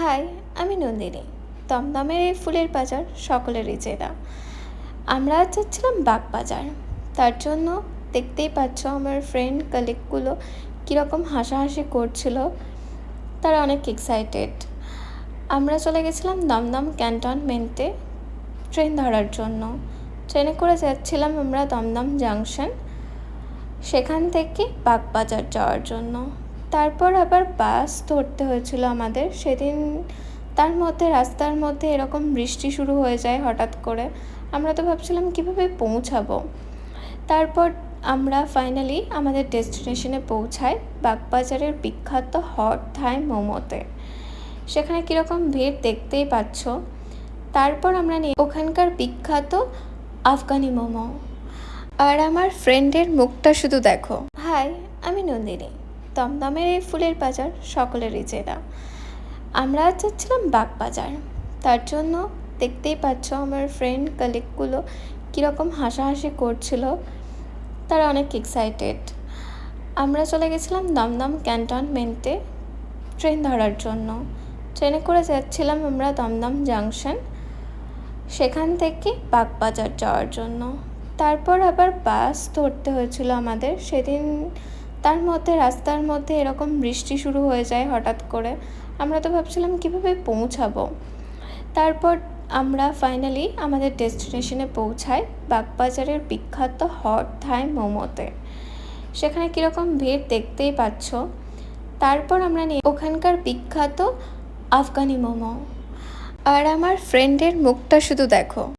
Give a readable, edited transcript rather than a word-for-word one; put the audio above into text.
High, আমি নন্দিনী। দমদমের এই ফুলের বাজার সকলেরই চেনা। আমরা আজ যাচ্ছিলাম বাগবাজার। তার জন্য দেখতেই পাচ্ছ আমার ফ্রেন্ড কালিগগুলো কীরকম হাসাহাসি করছিল। তারা অনেক এক্সাইটেড। আমরা চলে গেছিলাম দমদম ক্যান্টনমেন্টে ট্রেন ধরার জন্য। ট্রেনে করে যাচ্ছিলাম আমরা দমদম জাংশন, সেখান থেকে বাগবাজার যাওয়ার জন্য। তারপর আবার বাস ধরতে হয়েছিল আমাদের সেদিন। তার মধ্যে রাস্তার মধ্যে এরকম বৃষ্টি শুরু হয়ে যায় হঠাৎ করে। আমরা তো ভাবছিলাম কীভাবে পৌঁছাবো। তারপর আমরা ফাইনালি আমাদের ডেস্টিনেশনে পৌঁছাই, বাগবাজারের বিখ্যাত হট থাই মোমোতে। সেখানে কীরকম ভিড় দেখতেই পাচ্ছ। তারপর আমরা ওখানকার বিখ্যাত আফগানি মোমো। আর আমার ফ্রেন্ডের মুখটা শুধু দেখো। হাই, আমি নন্দিনী। দমদমের এই ফুলের বাজার সকলেরই চেনা। আমরা আজ যাচ্ছিলাম বাগবাজার। তার জন্য দেখতেই পাচ্ছ আমার ফ্রেন্ড কালিগগুলো কীরকম হাসাহাসি করছিল। তারা অনেক এক্সাইটেড। আমরা চলে গেছিলাম দমদম ক্যান্টনমেন্টে ট্রেন ধরার জন্য। ট্রেনে করে যাচ্ছিলাম আমরা দমদম জাংশন, সেখান থেকে বাগবাজার যাওয়ার জন্য। তারপর আবার বাস ধরতে হয়েছিল আমাদের সেদিন। তার মধ্যে রাস্তার মধ্যে এরকম বৃষ্টি শুরু হয়ে যায় হঠাৎ করে। আমরা তো ভাবছিলাম কীভাবে পৌঁছাবো। তারপর আমরা ফাইনালি আমাদের ডেস্টিনেশনে পৌঁছাই, বাগবাজারের বিখ্যাত হট থাই মোমোতে। সেখানে কীরকম ভিড় দেখতেই পাচ্ছ। তারপর আমরা ওখানকার বিখ্যাত আফগানি মোমো। আর আমার ফ্রেন্ডের মুখটা শুধু দেখো।